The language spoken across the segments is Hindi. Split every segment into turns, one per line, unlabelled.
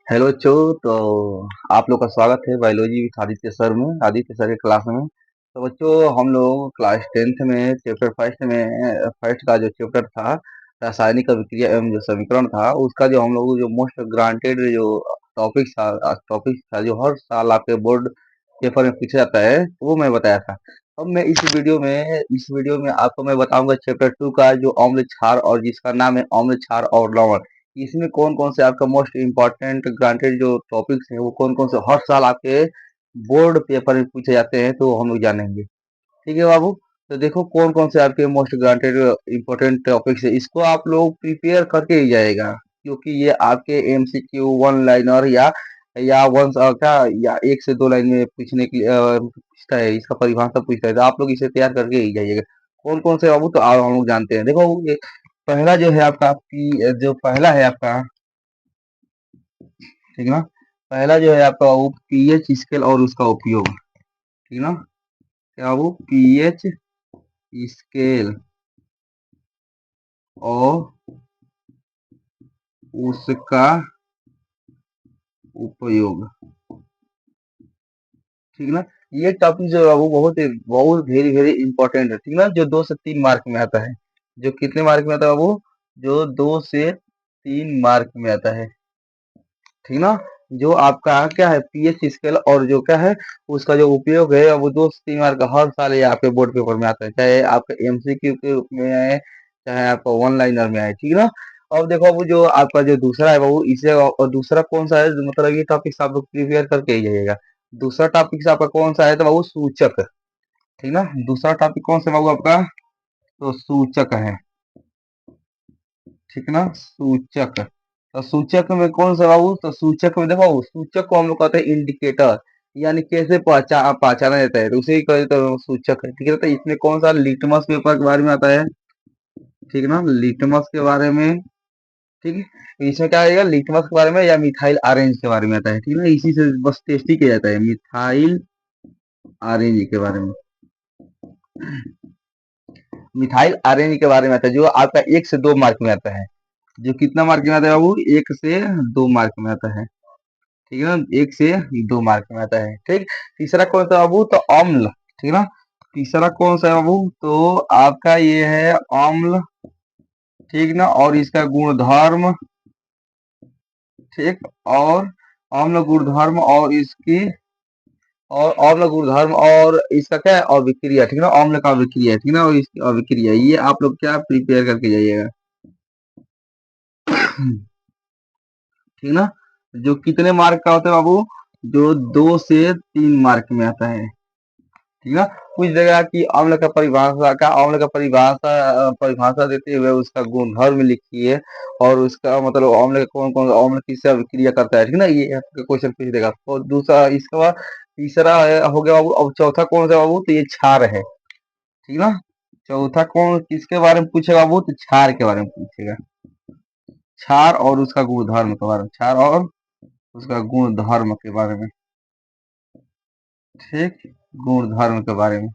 हेलो बच्चों। तो आप लोग का स्वागत है बायोलॉजी विद आदित्य सर में, आदित्य सर के क्लास में। तो बच्चों, हम लोग क्लास 10th में चैप्टर फर्स्ट में फर्स्ट का जो चैप्टर था, रासायनिक अभिक्रिया एवं जो समीकरण था, उसका जो हम लोग जो मोस्ट ग्रांटेड जो टॉपिक था जो हर साल आपके बोर्ड पेपर में पूछा जाता है, वो मैं बताया था। अब मैं इस वीडियो में आपको मैं बताऊंगा चैप्टर 2 का जो अम्ल क्षार, और जिसका नाम है अम्ल क्षार और लवण। इसमें कौन कौन से आपका मोस्ट इम्पोर्टेंट ग्रांटेड जो टॉपिक्स हैं, वो कौन कौन से हर साल आपके बोर्ड पेपर में पूछे जाते हैं, तो हम लोग जानेंगे। ठीक है बाबू। तो देखो कौन कौन से आपके मोस्ट ग्रांटेड इम्पोर्टेंट टॉपिक्स है, इसको आप लोग प्रिपेयर करके ही जाएगा, क्योंकि ये आपके एमसीक्यू वन लाइनर या वन क्या या एक से दो लाइन में पूछने के लिए पूछता है, इसका परिभाषा पूछता है, तो आप लोग इसे तैयार करके ही जाइएगा। कौन कौन से बाबू, तो हम लोग जानते हैं। देखो ये पहला जो है आपका जो पहला है आपका, ठीक ना। पहला जो है आपका वो पीएच स्केल और उसका उपयोग, ठीक ना। क्या वो पीएच स्केल और उसका उपयोग, ठीक ना। ये टॉपिक जो है वो बहुत वेरी वेरी इंपॉर्टेंट है, ठीक ना, जो 2 से 3 मार्क में आता है। जो कितने मार्क में आता है वो, जो 2 से 3 मार्क में आता है, ठीक ना। जो आपका क्या है पीएच स्केल और जो क्या है उसका जो उपयोग है, वो 2 से 3 मार्क का हर साल ये आपके बोर्ड पेपर में आता है, चाहे आपका एमसीक्यू के रूप में आए, चाहे आपका वन लाइनर में आए, ठीक ना। अब देखो वो जो आपका जो दूसरा है वो इसे, और दूसरा कौन सा है, मतलब ये टॉपिक आप लोग प्रिपेयर करके ही जाइएगा। दूसरा टॉपिक आपका कौन सा है, तो बाबू सूचक, ठीक ना। दूसरा टॉपिक कौन सा बाबू आपका, तो सूचक है, ठीक ना, सूचक। तो सूचक में कौन सा बाबू, तो सूचक में देखो सूचक को हम लोग कहते हैं इंडिकेटर, यानी कैसे पहचाना जाता है, तो उसे ही कहते हैं सूचक है, ठीक है। तो इसमें कौन सा लिटमस पेपर के बारे में आता है, ठीक ना, लिटमस के बारे में, ठीक है। तो इसमें क्या आएगा, लिटमस के बारे में या मिथाइल ऑरेंज के बारे में आता है, ठीक ना। इसी से बस टेस्ट ही किया जाता है, मिथाइल ऑरेंज के बारे में, मिथाइल ऑरेंज के बारे में आता है, जो आपका 1 से 2 मार्क में आता है। जो कितना मार्क में आता है बाबू, 1 से 2 मार्क में आता है, ठीक है ना, 1 से 2 मार्क में आता है, ठीक। तीसरा कौन सा बाबू, तो अम्ल, ठीक ना। तीसरा कौन सा है बाबू, तो आपका ये है अम्ल, ठीक ना, और इसका गुणधर्म, ठीक। और अम्ल गुणधर्म और इसकी, और अम्ल गुणधर्म और इसका क्या है अभिक्रिया, ठीक ना, अम्ल का अभिक्रिया, ठीक ना, और इसकी अभिक्रिया, ये आप लोग क्या प्रिपेयर करके जाइएगा, ठीक ना। जो कितने मार्क का होता है बाबू, जो 2 से 3 मार्क में आता है, ठीक ना। पूछ देगा कि अम्ल का परिभाषा देते हुए उसका गुणधर्म लिखिए, और उसका मतलब अम्ल का कौन कौन अम्ल किससे अभिक्रिया करता है, ठीक ना, ये आपका क्वेश्चन पूछ देगा। और दूसरा इसके बाद तीसरा हो गया बाबू। अब चौथा कौन सा बाबू, तो ये क्षार है, ठीक ना। चौथा कौन किसके बारे में पूछेगा बाबू, तो क्षार के बारे में पूछेगा, क्षार और उसका गुणधर्म के बारे में, क्षार और उसका गुणधर्म के बारे में, ठीक, गुणधर्म के बारे में,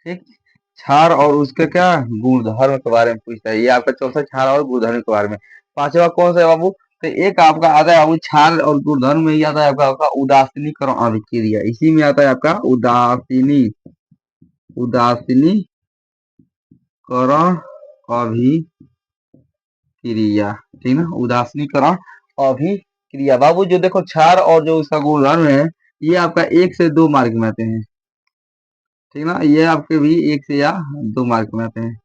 ठीक। क्षार और उसके क्या गुणधर्म के बारे में पूछता है, ये आपका चौथा क्षार और गुणधर्म के बारे में। पांचवा कौन सा है बाबू, तो एक आपका आता है बाबू क्षार और गुणधर्म में ही आता है आपका उदासीनीकरण अभिक्रिया, इसी में आता है आपका उदासीनीकरण अभिक्रिया, ठीक ना, उदासीनीकरण अभिक्रिया। बाबू जो देखो क्षार और जो उसका गुणधर्म है, ये आपका 1 से 2 मार्क में आते हैं, ठीक ना, ये आपके भी 1 से या 2 मार्क में आते हैं,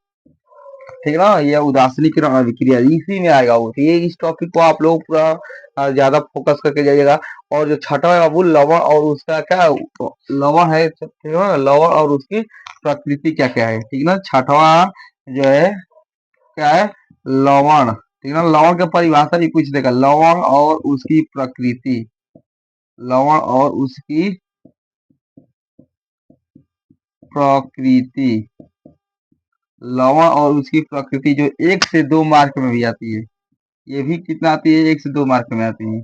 ठीक ना। ये उदासीनीकरण अभिक्रिया इसी में आएगा वो, तो ये इस टॉपिक को आप लोग पूरा ज्यादा फोकस करके जाइएगा। और जो छठा है बाबू लवण और उसका क्या, लवण है, ठीक है ना, लवण और उसकी प्रकृति क्या क्या है, ठीक ना। छठवा जो है क्या है, लवण, ठीक ना। लवण का परिभाषा भी पूछ देगा, लवण और उसकी प्रकृति, लवण और उसकी प्रकृति, लवण और उसकी प्रकृति जो 1 से 2 मार्क में भी आती है, ये भी कितना आती है, 1 से 2 मार्क में आती है,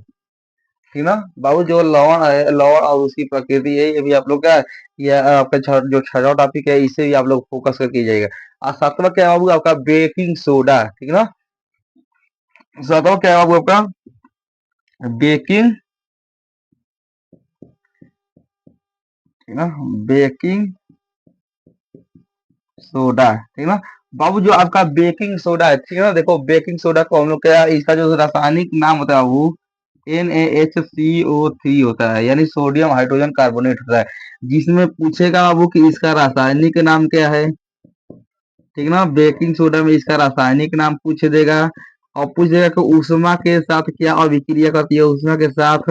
ठीक ना। बाबू जो लवण है, लवण और उसकी प्रकृति है, ये भी आप लोग क्या है, ये आपका जो छठा टॉपिक है, इसे भी आप लोग फोकस करके जाइएगा। और सातवां क्या है बाबू, आपका बेकिंग सोडा, ठीक ना। सातवां क्या है बाबू आपका बेकिंग, ठीक ना, बेकिंग सोडा, ठीक ना। बाबू जो आपका बेकिंग सोडा है, ठीक है ना, देखो बेकिंग सोडा को हम लोग क्या, इसका जो रासायनिक नाम होता है वो NaHCO3 होता है, यानी सोडियम हाइड्रोजन कार्बोनेट होता है। जिसमें पूछेगा बाबू कि इसका रासायनिक नाम क्या है, ठीक ना, बेकिंग सोडा में इसका रासायनिक नाम पूछ देगा, और पूछ देगा कि उष्मा के साथ क्या अभिक्रिया करती है, उष्मा के साथ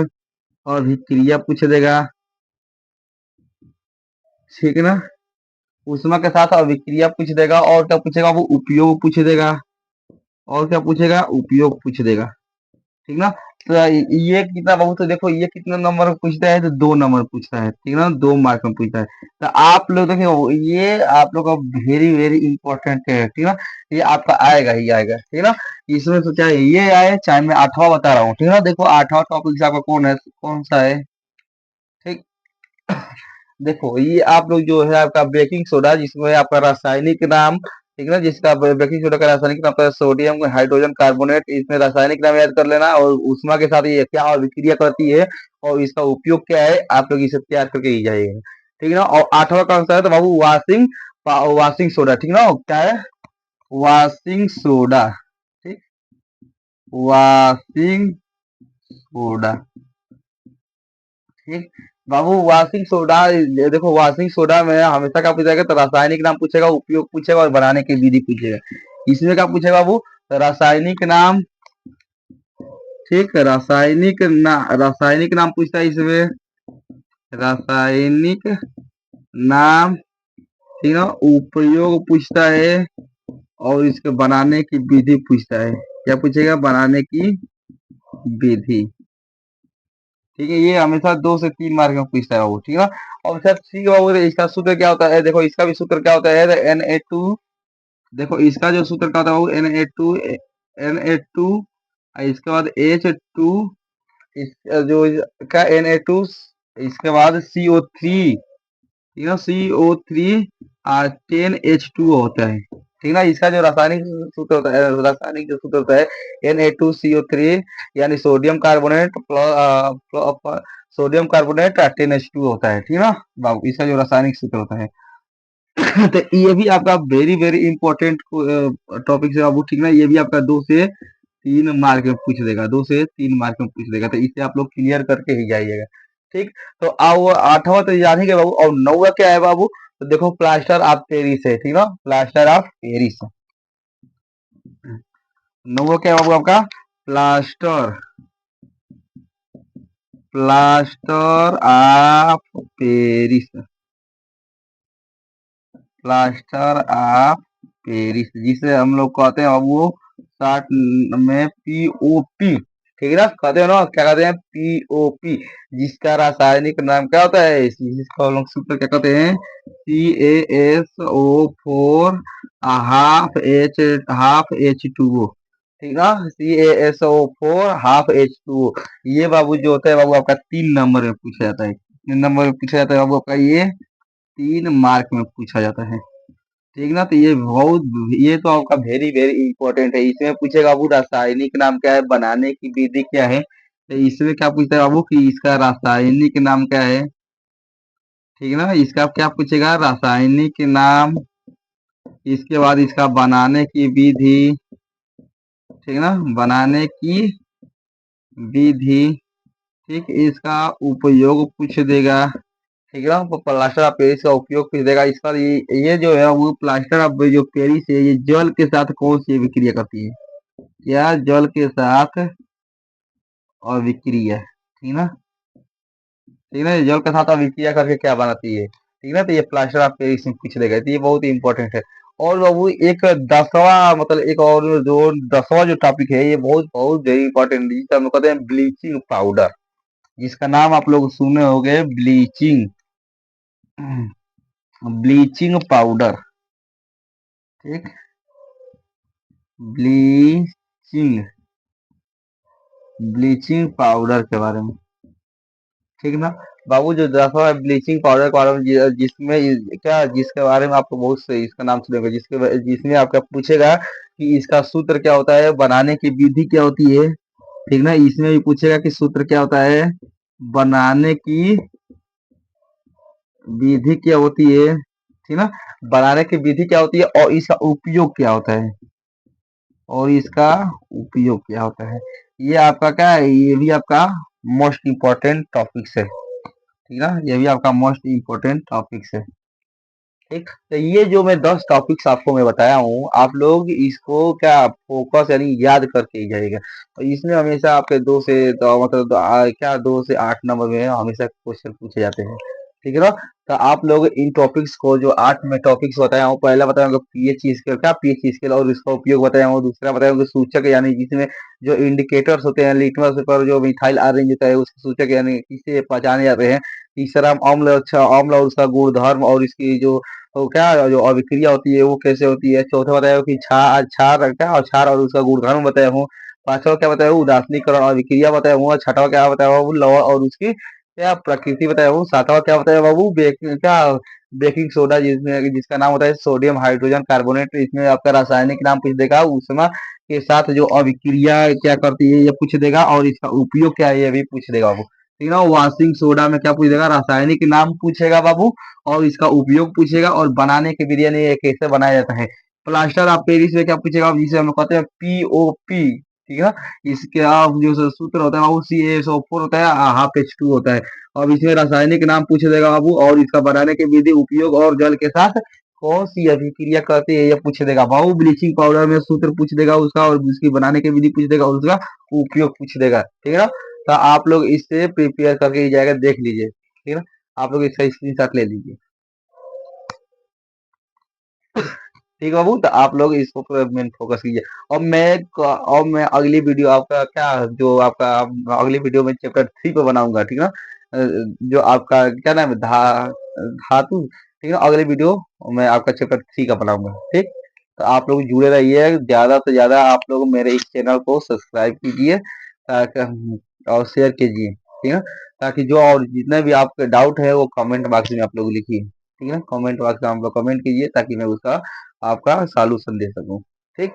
अभिक्रिया पूछ देगा, ठीक है ना। उष्मा के साथ अभिक्रिया पूछ देगा, और क्या पूछेगा वो, उपयोग पूछ देगा, और क्या पूछेगा, उपयोग पूछ देगा, ठीक ना। तो ये कितना बहुत, तो देखो ये कितना नंबर पूछता है, तो 2 नंबर पूछता है, ठीक ना, 2 मार्क में पूछता है। तो आप लोग देखिए, ये आप लोग का वेरी वेरी इंपॉर्टेंट है, ठीक ना। ये आपका आएगा ही आएगा, ठीक ना। इसमें तो चाहे ये आए चाहे मैं 8वां बता रहा हूँ, ठीक ना। देखो 8वां टॉपिक आपका कौन है, कौन सा है, ठीक। देखो ये आप लोग जो है आपका बेकिंग सोडा, जिसमें आपका रासायनिक नाम, ठीक है ना, जिसका बेकिंग सोडा का रासायनिक नाम है सोडियम हाइड्रोजन कार्बोनेट, इसमें रासायनिक नाम याद कर लेना, और उष्मा के साथ ये क्या अभिक्रिया करती है और इसका उपयोग क्या है, आप लोग इसे तैयार करके ही जाइएगा, ठीक है ना। और 8वां कौन सा है, तो बाबू वाशिंग, वाशिंग सोडा, ठीक ना, क्या है, वाशिंग सोडा, ठीक, वाशिंग सोडा, ठीक। बाबू वाशिंग सोडा, देखो वाशिंग सोडा में हमेशा क्या पूछेगा, तो रासायनिक नाम पूछेगा, उपयोग पूछेगा, और बनाने की विधि पूछेगा। इसमें क्या पूछेगा बाबू, तो रासायनिक नाम, ठीक, रासायनिक नाम पूछता है इसमें, रासायनिक नाम, ठीक है, उपयोग पूछता है, और इसके बनाने की विधि पूछता है। क्या पूछेगा, बनाने की विधि, ठीक है। ये हमेशा 2 से 3 मार्क में पूछता है बाबू, ठीक है ना। और सर ठीक है बाबू, इसका सूत्र क्या होता है, देखो इसका भी सूत्र क्या होता है, Na2, देखो इसका जो सूत्र क्या होता है बाबू, Na2, इसके बाद H2, इस जो का Na2, इसके बाद CO3, ठीक है, CO3 और 10H2 होता है, ठीक ना। इसका जो रासायनिक सूत्र होता है, रासायनिक जो सूत्र होता है Na2CO3, यानी sodium carbonate plus sodium carbonate 10H2 होता है, ठीक ना बाबू, इसका जो रासायनिक सूत्र होता है। तो ये भी आपका वेरी वेरी इंपॉर्टेंट टॉपिक है बाबू, ठीक ना। ये भी आपका 2 से 3 मार्क में पूछ देगा, 2 से 3 मार्क में पूछ देगा, तो इसे आप लोग क्लियर करके ही जाइएगा, ठीक। तो आओ 8वां तो जान ही गए बाबू, और 9वां क्या है बाबू, तो देखो प्लास्टर ऑफ पेरिस है, ठीक ना, प्लास्टर ऑफ पेरिस। 9वां क्या है बाबू आपका, plaster, plaster of Paris, plaster of Paris, जिसे हम लोग कहते हैं वो शॉर्ट में POP, ठीक है ना, कहते हैं ना, क्या कहते हैं, POP, जिसका रासायनिक नाम क्या होता है, जिसका हम लोग सूत्र क्या कहते हैं, CaSO4 हाफ H2O, ठीक ना, CaSO4 हाफ H2O। ये बाबू जो होता है बाबू आपका 3 नंबर में पूछा जाता है, 3 नंबर में पूछा जाता है बाबू आपका, ये 3 मार्क में पूछा जाता है, ठीक ना। तो ये बहुत, ये तो आपका वेरी वेरी इंपॉर्टेंट है। इसमें पूछेगा बाबू रासायनिक नाम क्या है, बनाने की विधि क्या है, तो इसमें क्या पूछता है बाबू कि इसका रासायनिक नाम क्या है, ठीक है ना। इसका क्या पूछेगा, रासायनिक नाम, इसके बाद इसका बनाने की विधि, ठीक है ना, बनाने की विधि, ठीक, इसका उपयोग पूछ देगा, ठीक है ना, वो प्लास्टर ऑफ पेरिस का उपयोग पूछ देगा। इसका ये जो है वो प्लास्टर ऑफ जो पेरिस है, ये जल के साथ कौन सी विक्रिया करती है, या जल के साथ अविक्रिया, ठीक ना, ठीक ना, ये जल के साथ अविक्रिया करके क्या बनाती है, ठीक ना। तो ये प्लास्टर ऑफ पेरिस में पूछ लेगा, तो ये बहुत ही इंपॉर्टेंट है। और बाबू एक 10वां, मतलब एक और जो 10वां जो टॉपिक है, ये बहुत बहुत वेरी इंपॉर्टेंट, जिसे हम लोग कहते हैं ब्लीचिंग पाउडर, जिसका नाम आप लोग सुने होंगे, ब्लीचिंग, ब्लीचिंग पाउडर, ठीक, ब्लीचिंग, ब्लीचिंग पाउडर के बारे में, ठीक ना बाबू। जो दसवां ब्लीचिंग पाउडर के बारे में, जिसमें क्या, जिसके बारे में आपको बहुत सही इसका नाम सुनेगा, जिसमें आपका पूछेगा कि इसका सूत्र क्या होता है, बनाने की विधि क्या होती है, ठीक ना। इसमें भी पूछेगा कि सूत्र क्या होता है, बनाने की विधि क्या होती है, ठीक ना। बनाने की विधि क्या होती है और इसका उपयोग क्या होता है, और इसका उपयोग क्या होता है। ये आपका क्या है, ये भी आपका मोस्ट इम्पोर्टेंट टॉपिक्स है, ठीक ना। ये भी आपका मोस्ट इम्पोर्टेंट टॉपिक्स है। ठीक, तो ये जो मैं 10 टॉपिक्स आपको मैं बताया हूँ, आप लोग इसको क्या फोकस यानी याद करके ही जाइएगा। और इसमें हमेशा आपके 2 से मतलब क्या 2 से 8 नंबर में हमेशा क्वेश्चन पूछे जाते हैं, ठीक है ना। तो आप लोग इन टॉपिक्स को, जो 8 में टॉपिक्स बताया हूँ, पहला बताया हूँ पीएच स्केल, क्या पीएच स्केल और इसका उपयोग बताया हूँ। दूसरा बताया हूँ सूचक, यानी जिसमें जो इंडिकेटर्स होते हैं, लिटमस पेपर जो मिथाइल ऑरेंज होता है उसके सूचक, यानी किसे पहचाने जाते हैं। तीसरा अम्ल, अच्छा अम्ल और उसका गुणधर्म और इसकी जो तो क्या जो अभिक्रिया होती है वो कैसे होती है। चौथा बताया हूँ कि क्षार क्षार क्या और क्षार और उसका गुणधर्म बताया हूँ। पांचवा क्या बताया हूँ, उदासीनीकरण और अभिक्रिया बताया हूँ। और छठवा क्या बताया हूँ, लवण और उसकी क्या प्रकृति बताया हूँ। सातवां क्या बताया बाबू, क्या बेकिंग सोडा, जिसमें जिसका नाम होता है सोडियम हाइड्रोजन कार्बोनेट। इसमें आपका रासायनिक नाम पूछ देगा, उसमें के साथ जो अभिक्रिया क्या करती है ये पूछ देगा, और इसका उपयोग क्या है ये भी पूछ देगा बाबू, ठीक ना। वॉशिंग सोडा में क्या पूछ देगा, रासायनिक नाम पूछेगा बाबू, और इसका उपयोग पूछेगा, और बनाने के बिरयानी ये कैसे बनाया जाता है। प्लास्टर ऑफ पेरिस में क्या पूछेगा, जिसे हम लोग कहते हैं पीओपी, ठीक है। इसके आप जो सूत्र होता है वो CaSO4 होता है, हाफ H2 होता है। अब इसमें रासायनिक नाम पूछ देगा बाबू, और इसका बनाने के विधि, उपयोग और जल के साथ कौन सी अभिक्रिया करती है ये पूछ देगा बाबू। ब्लीचिंग पाउडर में सूत्र पूछ देगा उसका, और उसकी बनाने की विधि पूछ देगा, और उसका उपयोग पूछ देगा, ठीक है ना। तो आप लोग इससे प्रिपेयर करके ही जाएगा, देख लीजिए, ठीक है ना। आप लोग इसका स्क्रीनशॉट ले लीजिए, ठीक है बाबू। तो आप लोग इसको पूरा मेन फोकस कीजिए। और मैं अगली वीडियो आपका क्या, जो आपका अगली वीडियो में चैप्टर 3 पे बनाऊंगा, ठीक है ना। जो आपका क्या नाम है, धातु, ठीक है। अगली वीडियो मैं आपका चैप्टर 3 का बनाऊंगा, ठीक। तो आप लोग जुड़े रहिए, ज्यादा से ज्यादा आप लोग मेरे इस चैनल को सब्सक्राइब कीजिए, और शेयर कीजिए, ठीक है। ताकि जो और जितने भी आपके डाउट है वो कमेंट बॉक्स में आप लोग लिखिए, ठीक है ना। कमेंट बॉक्स में आप लोग कमेंट कीजिए, ताकि मैं उसका आपका सॉल्यूशन दे सकूं, ठीक।